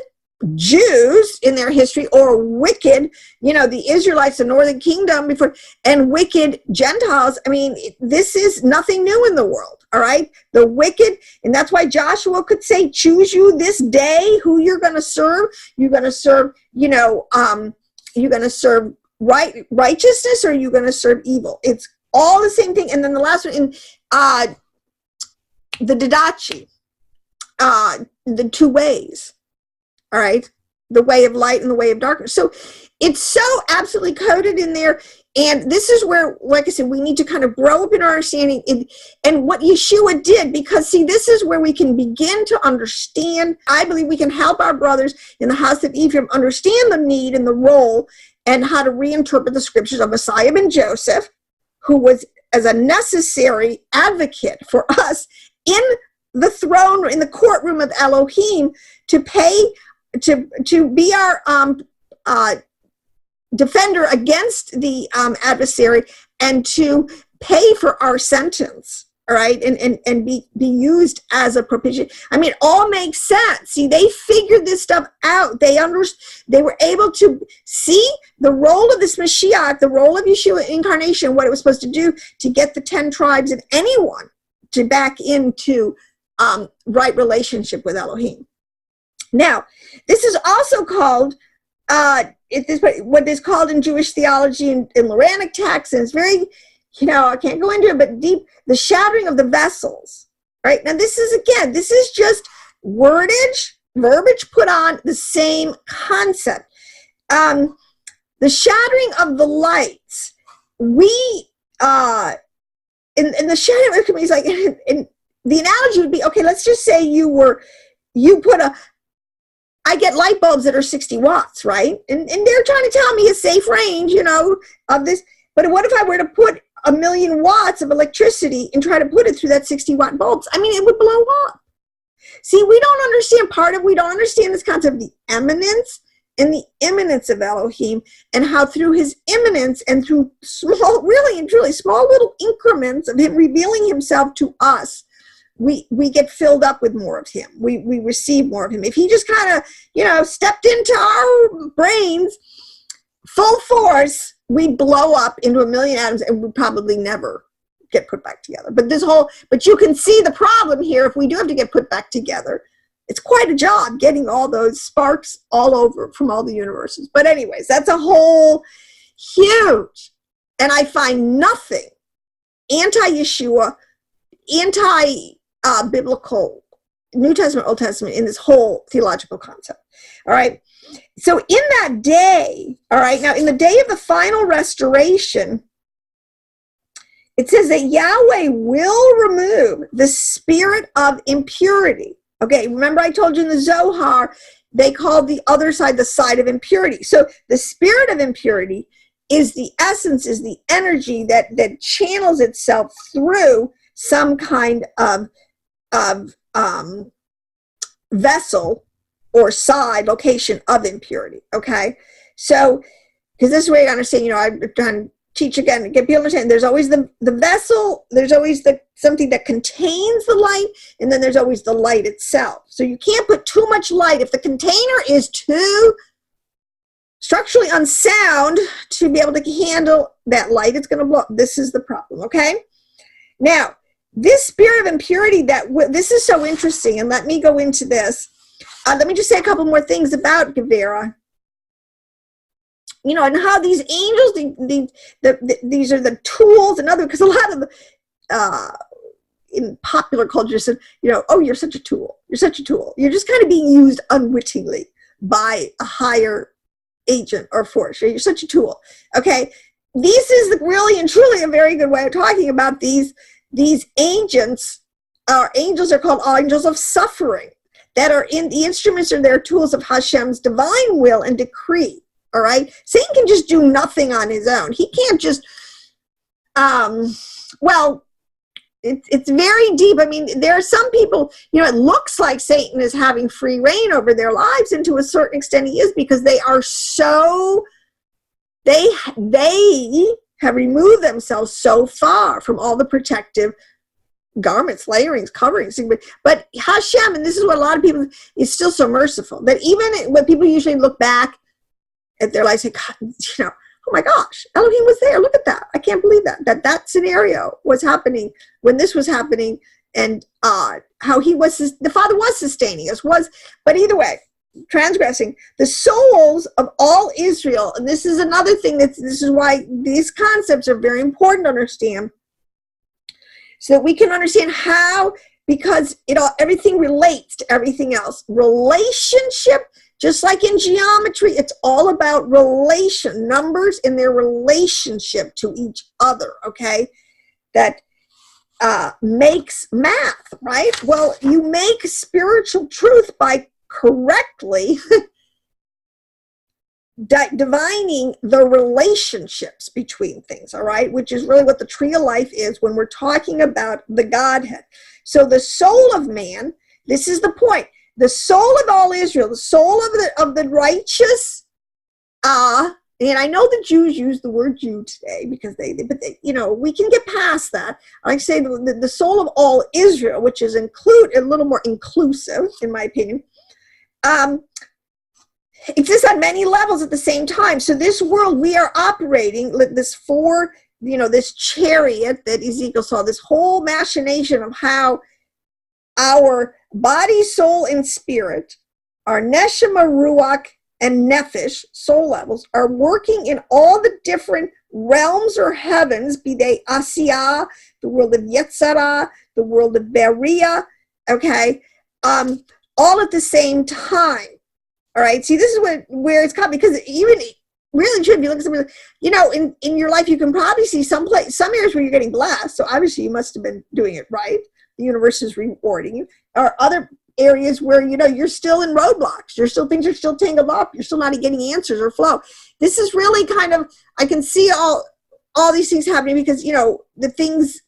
Jews in their history, or wicked, the Israelites, the Northern Kingdom before, and wicked Gentiles. I mean, this is nothing new in the world. All right. The wicked. And that's why Joshua could say, choose you this day who you're going to serve. You're going to serve, you're going to serve righteousness, or you're going to serve evil. It's all the same thing. And then the last one in the Didache, the two ways. All right, the way of light and the way of darkness. So it's so absolutely coded in there. And this is where, like I said, we need to kind of grow up in our understanding and what Yeshua did, because see, this is where we can begin to understand. I believe we can help our brothers in the house of Ephraim understand the need and the role and how to reinterpret the scriptures of Messiah ben Joseph, who was as a necessary advocate for us in the throne, in the courtroom of Elohim, to pay, to be our defender against the adversary, and to pay for our sentence. All right, and be used as a propitiation. I mean, it all makes sense. See, they figured this stuff out. They were able to see the role of this Mashiach, the role of Yeshua incarnation, what it was supposed to do to get the 10 tribes and anyone to back into right relationship with Elohim. Now, this is also called what is called in Jewish theology in Loranic texts, and it's very, I can't go into it, but deep, the shattering of the vessels, right? Now, this is just verbiage put on the same concept. The shattering of the lights, in the shattering of the community, like, in the analogy would be, okay, let's just say I get light bulbs that are 60 watts, right? And they're trying to tell me a safe range, of this. But what if I were to put 1 million watts of electricity and try to put it through that 60 watt bulbs? I mean, it would blow up. See, we don't understand this concept of the eminence and the immanence of Elohim, and how through his immanence and through small, really and truly small little increments of him revealing himself to us, we get filled up with more of him. We receive more of him. If he just kind of, stepped into our brains full force, we'd blow up into 1 million atoms and we'd probably never get put back together. But you can see the problem here. If we do have to get put back together, it's quite a job getting all those sparks all over from all the universes. But anyways, that's a whole huge, and I find nothing anti-Yeshua, biblical, New Testament, Old Testament, in this whole theological concept. All right. So in that day, all right, now in the day of the final restoration, it says that Yahweh will remove the spirit of impurity. Okay, remember I told you in the Zohar, they called the other side the side of impurity. So the spirit of impurity is the essence, is the energy that channels itself through some kind of vessel or side location of impurity. Okay, so because this is where you understand, I'm trying to teach again to get people to understand, there's always the vessel, there's always something that contains the light, and then there's always the light itself. So you can't put too much light. If the container is too structurally unsound to be able to handle that light, it's going to blow up. This is the problem. Okay, now this spirit of impurity, this is so interesting, and let me go into this. Let me just say a couple more things about Gevurah. And how these angels, these are the tools, and other, because a lot of in popular culture said, oh, you're such a tool. You're such a tool. You're just kind of being used unwittingly by a higher agent or force. You're such a tool. Okay, this is really and truly a very good way of talking about these agents. Angels are called angels of suffering, that are in the instruments, or their tools of Hashem's divine will and decree. All right, Satan can just do nothing on his own. He can't just, it's very deep. I mean, there are some people, it looks like Satan is having free reign over their lives, and to a certain extent he is, because they are so, they have removed themselves so far from all the protective garments, layerings, coverings. But Hashem, and this is what a lot of people, is still so merciful, that even when people usually look back at their lives, say, God, oh my gosh, Elohim was there. Look at that. I can't believe that scenario was happening when this was happening, and how the Father was sustaining us, but either way, transgressing the souls of all Israel. And this is another thing this is why these concepts are very important to understand, so that we can understand how, because everything relates to everything else. Relationship, just like in geometry, it's all about numbers in their relationship to each other, okay? That makes math, right? Well, you make spiritual truth by correctly divining the relationships between things, all right? Which is really what the tree of life is when we're talking about the Godhead. So the soul of man, this is the point. The soul of all Israel, the soul of the righteous, and I know the Jews use the word Jew today because they we can get past that. I say the soul of all Israel, which is a little more inclusive, in my opinion, exists on many levels at the same time. So this world, we are operating this this chariot that Ezekiel saw, this whole machination of how our body, soul, and spirit, our neshama, ruach, and nephesh, soul levels, are working in all the different realms or heavens, be they Asiyah, the world of Yetzirah, the world of Beriah, okay, all at the same time. All right, see, this is where it's caught, because even really true, if you look at something, in your life, you can probably see some areas where you're getting blessed, so obviously you must have been doing it right. The universe is rewarding you. Or other areas where you're still in roadblocks, things are still tangled up, you're still not getting answers or flow. This is really kind of, I can see all these things happening, because the things,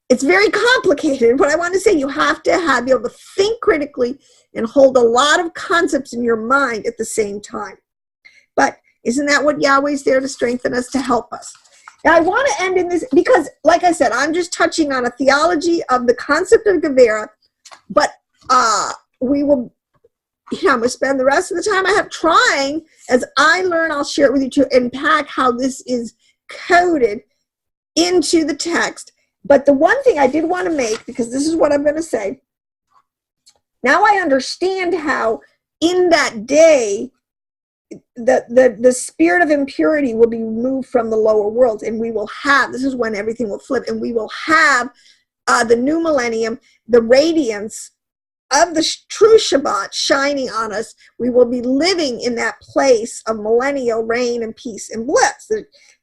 it's very complicated. What I want to say, you have to be able to think critically and hold a lot of concepts in your mind at the same time. But isn't that what Yahweh's there to strengthen us, to help us? Now, I want to end in this, because, like I said, I'm just touching on a theology of the concept of Gevurah, but we will, I'm going to spend the rest of the time I have trying, as I learn, I'll share it with you, to unpack how this is coded into the text. But the one thing I did want to make, because this is what I'm going to say, now I understand how in that day, the spirit of impurity will be removed from the lower worlds, and we will have, this is when everything will flip, and we will have the new millennium, the radiance of the true Shabbat shining on us. We will be living in that place of millennial reign and peace and bliss,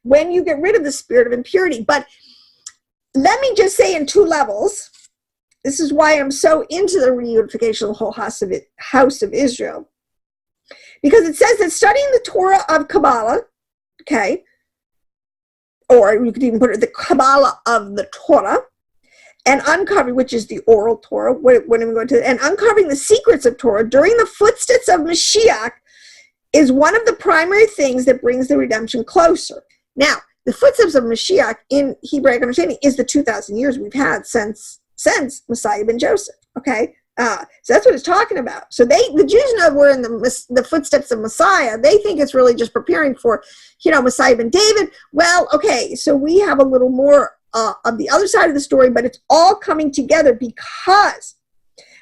when you get rid of the spirit of impurity. But let me just say, in two levels, this is why I'm so into the reunification of the whole house of Israel. Because it says that studying the Torah of Kabbalah, okay, or you could even put it the Kabbalah of the Torah, and uncovering, which is the oral Torah, when we go to, and uncovering the secrets of Torah during the footsteps of Mashiach, is one of the primary things that brings the redemption closer. Now, the footsteps of Mashiach in Hebraic understanding is the 2,000 years we've had since Messiah ben Joseph, okay? So that's what it's talking about. So the Jews know we're in the footsteps of Messiah. They think it's really just preparing for, Messiah ben David. Well, okay, so we have a little more of the other side of the story, but it's all coming together, because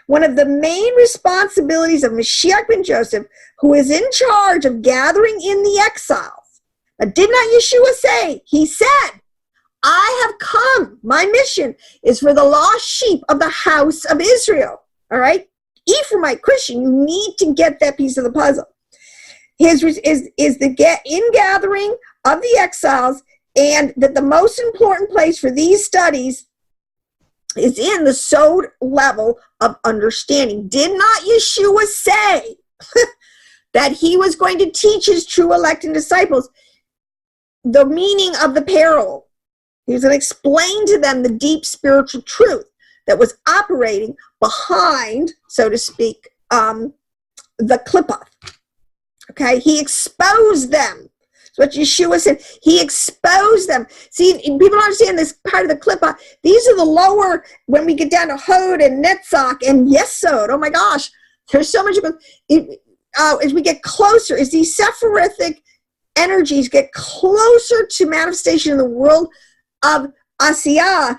one of the main responsibilities of Mashiach ben Joseph, who is in charge of gathering in the exiles, but did not Yeshua say? He said, I have come. My mission is for the lost sheep of the house of Israel. All right? Ephraimite Christian, you need to get that piece of the puzzle. His is the ingathering of the exiles, and that the most important place for these studies is in the sod level of understanding. Did not Yeshua say that he was going to teach his true elect and disciples the meaning of the parable? He was going to explain to them the deep spiritual truth that was operating behind, so to speak, the klippah. Okay, he exposed them. That's what Yeshua said. He exposed them. See, people don't understand this part of the klippah. These are the lower, when we get down to Hod and Netzach and Yesod. Oh my gosh, there's so much. As we get closer, as these Sephirothic energies get closer to manifestation in the world of Asiyah,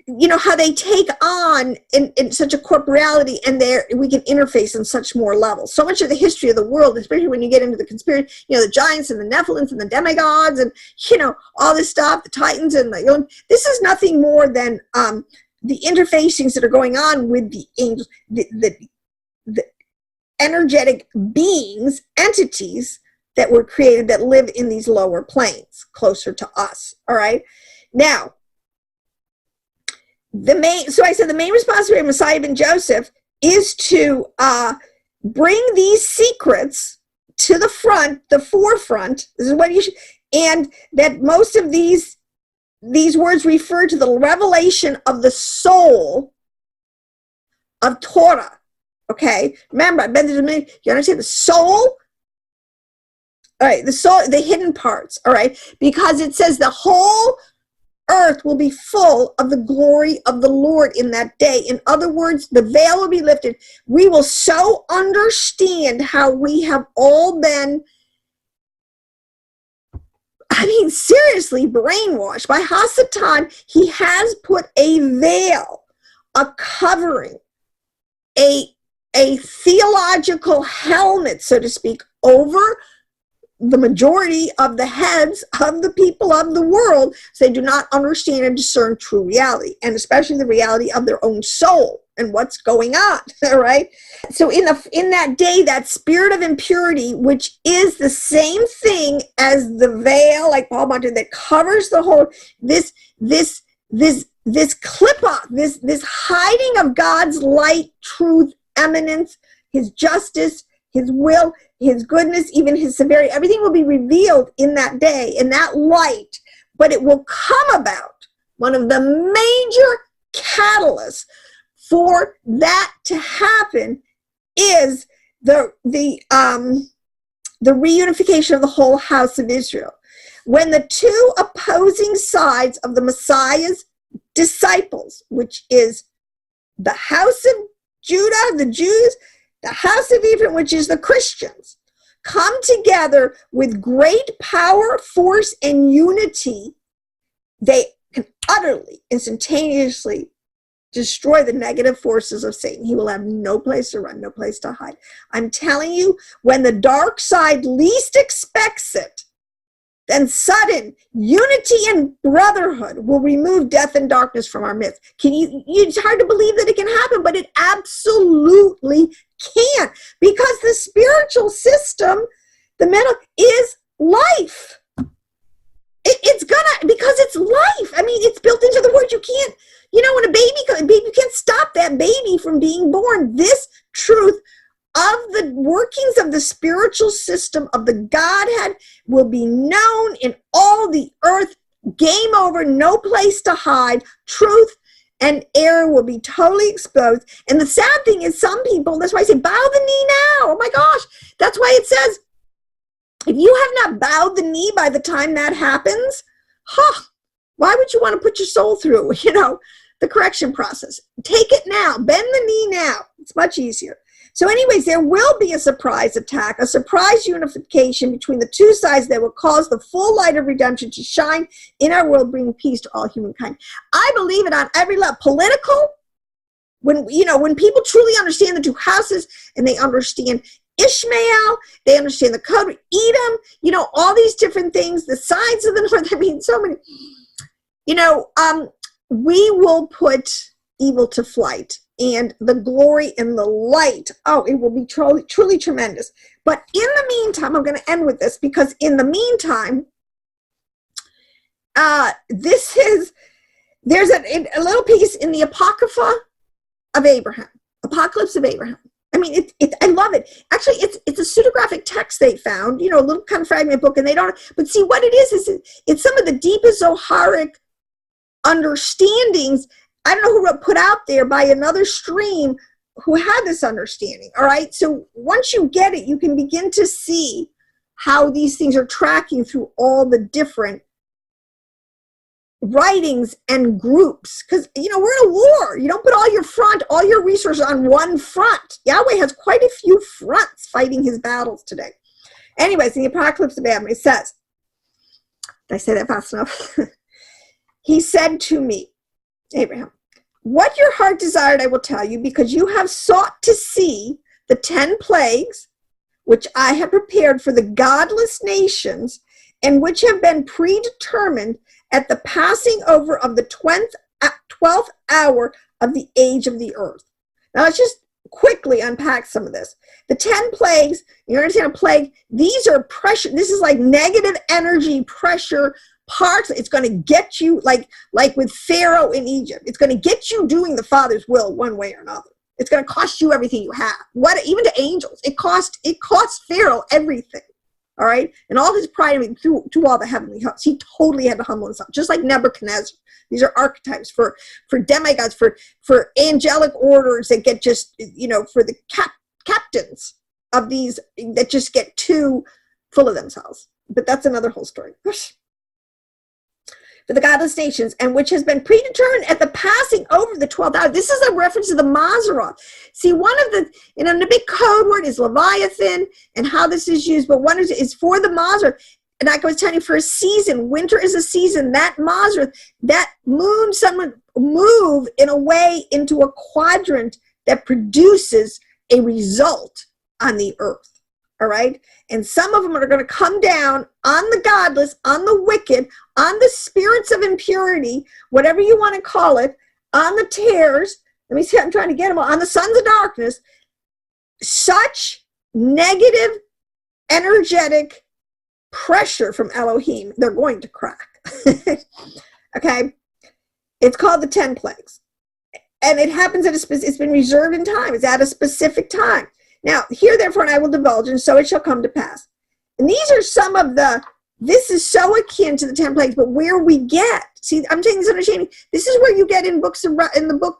you know, how they take on in such a corporality, and we can interface on such more levels. So much of the history of the world, especially when you get into the conspiracy, you know, the giants and the Nephilims and the demigods and, you know, all this stuff, the Titans and this is nothing more than the interfacings that are going on with the angels, the energetic beings, entities that were created that live in these lower planes, closer to us, all right? Now, so I said the main responsibility of Messiah ben Joseph is to bring these secrets to the forefront. This is what you should, and that most of these words refer to the revelation of the soul of Torah. Okay, remember, I've been through you understand the soul? All right, the soul, the hidden parts, all right, because it says the whole earth will be full of the glory of the Lord in that day. In other words, the veil will be lifted. We will so understand how we have all been, I mean, seriously brainwashed by Hasatan. He has put a veil, a covering, a theological helmet, so to speak, over the majority of the heads of the people of the world, so they do not understand and discern true reality, and especially the reality of their own soul and what's going on. All right. So in that day, that spirit of impurity, which is the same thing as the veil, like Paul mentioned, that covers the whole this klippah, this hiding of God's light, truth, eminence, his justice, his will, his goodness, even his severity, everything will be revealed in that day, in that light. But it will come about, one of the major catalysts for that to happen is the reunification of the whole house of Israel. When the two opposing sides of the Messiah's disciples, which is the house of Judah, the Jews, the house of Ephraim, which is the Christians, come together with great power, force, and unity, they can utterly, instantaneously destroy the negative forces of Satan. He will have no place to run, no place to hide. I'm telling you, when the dark side least expects it, then sudden unity and brotherhood will remove death and darkness from our midst. It's hard to believe that it can happen, but it absolutely can, because the spiritual system, the mental, is life. It's gonna, because it's life. I mean, it's built into the word. You can't, when a baby, you can't stop that baby from being born. This truth of the workings of the spiritual system of the Godhead will be known in all the earth. Game over, no place to hide. Truth and error will be totally exposed. And the sad thing is, some people, that's why I say, bow the knee now. Oh my gosh. That's why it says, if you have not bowed the knee by the time that happens, why would you want to put your soul through, the correction process? Take it now. Bend the knee now. It's much easier. So anyways, there will be a surprise attack, a surprise unification between the two sides that will cause the full light of redemption to shine in our world, bringing peace to all humankind. I believe it on every level. Political, when people truly understand the two houses and they understand Ishmael, they understand the code, Edom, all these different things, the signs of the north. I mean, so many, we will put evil to flight. And the glory and the light, it will be truly, truly tremendous. But in the meantime, I'm going to end with this, because in the meantime, there's a little piece in the Apocrypha of Abraham, Apocalypse of Abraham. I mean, I love it. Actually, it's a pseudographic text they found, a little kind of fragment book, and they don't, but see what it is it's some of the deepest Zoharic understandings. I don't know who put out there by another stream who had this understanding. All right. So once you get it, you can begin to see how these things are tracking through all the different writings and groups. Because, we're in a war. You don't put all your resources on one front. Yahweh has quite a few fronts fighting his battles today. Anyways, in the Apocalypse of Adam, it says, did I say that fast enough? He said to me, Abraham, what your heart desired, I will tell you, because you have sought to see the 10 plagues, which I have prepared for the godless nations, and which have been predetermined at the passing over of the 12th hour of the age of the earth. Now, let's just quickly unpack some of this. The 10 plagues, you understand a plague, these are pressure. This is like negative energy pressure parts. It's going to get you, like with Pharaoh in Egypt, it's going to get you doing the Father's will one way or another. It's going to cost you everything you have. Even to angels, it cost Pharaoh everything. All right, and all his pride, through all the heavenly hosts, he totally had to humble himself, just like Nebuchadnezzar. These are archetypes for demigods, for angelic orders that get just, for the captains of these that just get too full of themselves. But that's another whole story. For the godless nations, and which has been predetermined at the passing over the 12th hour. This is a reference to the Maseroth. See, one of the big code word is Leviathan, and how this is used, but one is for the Maseroth. And like I was telling you, for a season, winter is a season, that Maseroth, that moon, sun would move in a way into a quadrant that produces a result on the earth. All right. And some of them are going to come down on the godless, on the wicked, on the spirits of impurity, whatever you want to call it, on the tares. Let me see, I'm trying to get them all, on the sons of darkness. Such negative, energetic pressure from Elohim, they're going to crack. Okay. It's called the 10 plagues. And it happens it's been reserved in time. It's at a specific time. Now, here, therefore, and I will divulge, and so it shall come to pass. And these are some of this is so akin to the 10 plagues, but where we get, see, I'm taking this understanding, this is where you get in the book,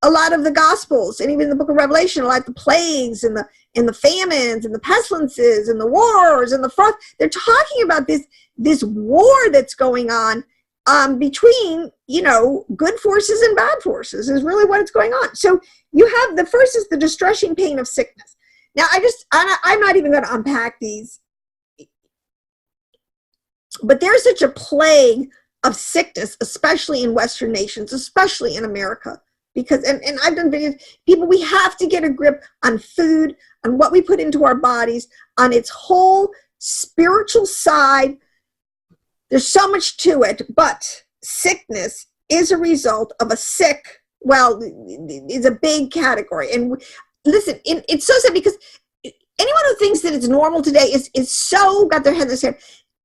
a lot of the Gospels, and even the book of Revelation, a lot of the plagues, and the famines, and the pestilences, and the wars, and the frost. They're talking about this war that's going on between, good forces and bad forces is really what it's going on. So you have, the first is the distressing pain of sickness. Now, I'm not even going to unpack these, but there's such a plague of sickness, especially in Western nations, especially in America, because, and I've done videos, people, we have to get a grip on food, on what we put into our bodies, on its whole spiritual side. There's so much to it, but sickness is a result of is a big category. And listen, it's so sad, because anyone who thinks that it's normal today is so got their head in the sand.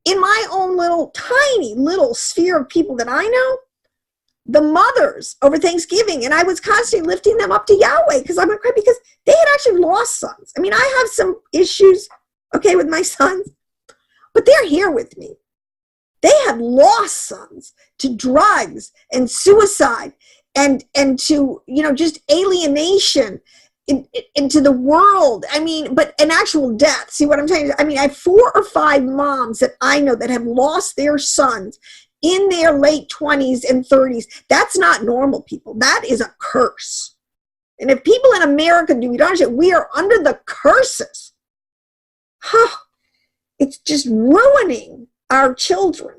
In my own tiny little sphere of people that I know, the mothers over Thanksgiving, and I was constantly lifting them up to Yahweh because I'm going to cry, because they had actually lost sons. I mean, I have some issues, with my sons, but they're here with me. They had lost sons to drugs and suicide and to, just alienation into the world. I mean, but an actual death. See what I'm saying? I mean, I have 4 or 5 moms that I know that have lost their sons in their late 20s and 30s. That's not normal, people. That is a curse. And if people in America do, we are under the curses. It's just ruining our children.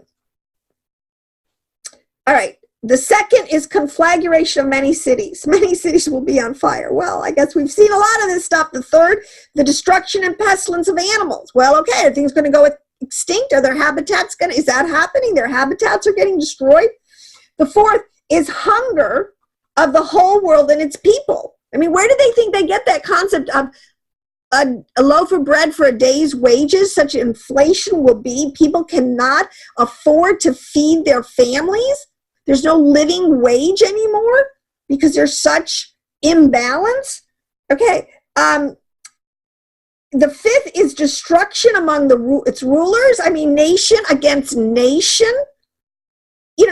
All right. The second is conflagration of many cities. Many cities will be on fire. Well, I guess we've seen a lot of this stuff. The third, the destruction and pestilence of animals. Well, okay, are things going to go extinct? Are their habitats is that happening? Their habitats are getting destroyed. The fourth is hunger of the whole world and its people. I mean, where do they think they get that concept of a loaf of bread for a day's wages? Such inflation will be. People cannot afford to feed their families. There's no living wage anymore because there's such imbalance. Okay, The fifth is destruction among its rulers. I mean, nation against nation.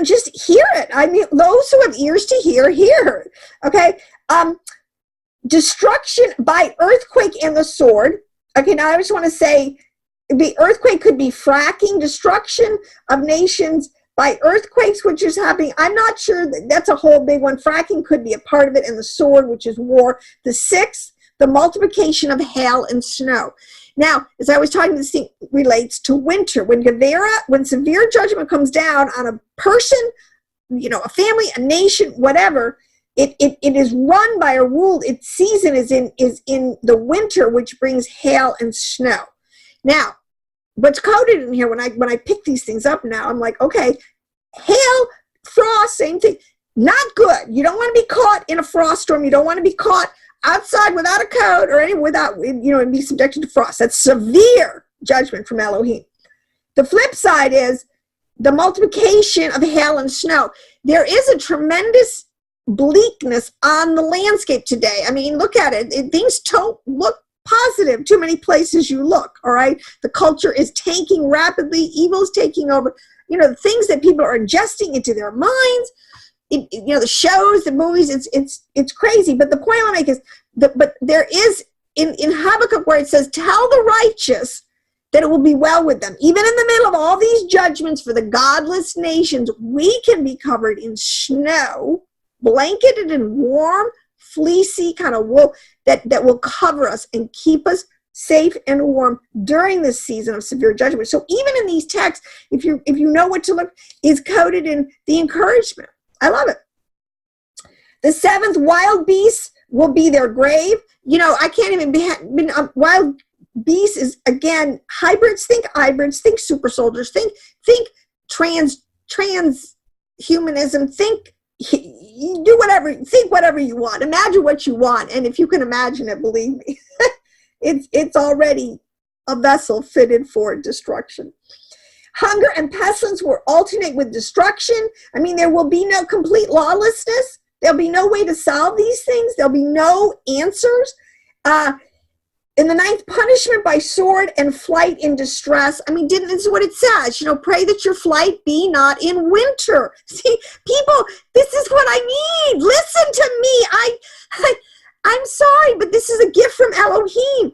Just hear it. I mean, those who have ears to hear, hear. Okay. Destruction by earthquake and the sword. Okay, now I just want to say the earthquake could be fracking, destruction of nations by earthquakes, which is happening. I'm not sure that's a whole big one. Fracking could be a part of it, and the sword, which is war. The sixth, the multiplication of hail and snow. Now, as I was talking, this thing relates to winter. When Gevurah, when severe judgment comes down on a person, a family, a nation, whatever, it is run by a rule. Its season is in the winter, which brings hail and snow. Now, what's coded in here, when I pick these things up now, I'm like, okay, hail, frost, same thing. Not good. You don't want to be caught in a frost storm. You don't want to be caught outside without a coat or and be subjected to frost. That's severe judgment from Elohim. The flip side is the multiplication of hail and snow. There is a tremendous bleakness on the landscape today. I mean, look at it. Things don't look positive too many places you look, all right? The culture is tanking rapidly. Evil is taking over. The things that people are ingesting into their minds, the shows, the movies, it's crazy. But the point I want to make is, but there is, in Habakkuk, where it says, tell the righteous that it will be well with them. Even in the middle of all these judgments for the godless nations, we can be covered in snow, blanketed in warm, fleecy kind of wool that will cover us and keep us safe and warm during this season of severe judgment. So even in these texts, if you know what to look, is coded in the encouragement. I love it. The seventh, wild beasts will be their grave. I can't even be wild beasts is, again, hybrids. Think hybrids. Think super soldiers. Think transhumanism. Think you do whatever. Think whatever you want. Imagine what you want, and if you can imagine it, believe me, it's already a vessel fitted for destruction. Hunger and pestilence will alternate with destruction. I mean, there will be no complete lawlessness. There'll be no way to solve these things. There'll be no answers. In the ninth, punishment by sword and flight in distress. I mean, this is what it says. Pray that your flight be not in winter. See, people, this is what I need. Listen to me. I'm sorry, but this is a gift from Elohim.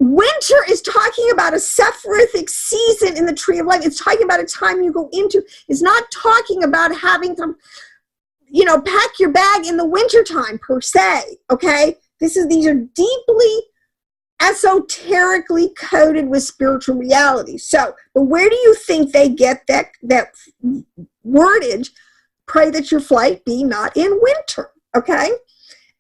Winter is talking about a Sephirothic season in the tree of life. It's talking about a time you go into. It's not talking about having to, pack your bag in the wintertime per se, okay? These are deeply esoterically coded with spiritual reality. So, but where do you think they get that wordage? Pray that your flight be not in winter, okay?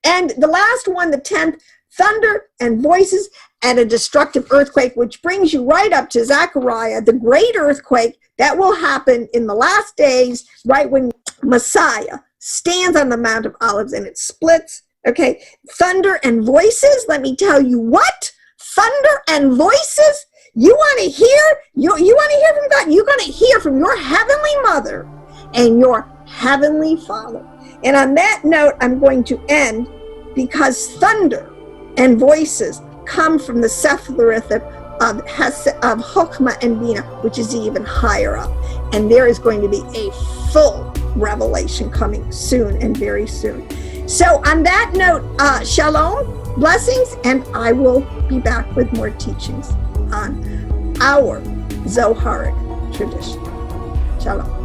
And the last one, the 10th, thunder and voices and a destructive earthquake, which brings you right up to Zechariah, the great earthquake that will happen in the last days, right when Messiah stands on the Mount of Olives and it splits. Okay, thunder and voices. Let me tell you what, thunder and voices. You want to hear? You want to hear from God? You're going to hear from your heavenly mother and your heavenly father. And on that note, I'm going to end, because thunder and voices come from the Sefirot of Chokmah and Bina, which is even higher up. And there is going to be a full revelation coming soon and very soon. So on that note, shalom, blessings, and I will be back with more teachings on our Zoharic tradition. Shalom.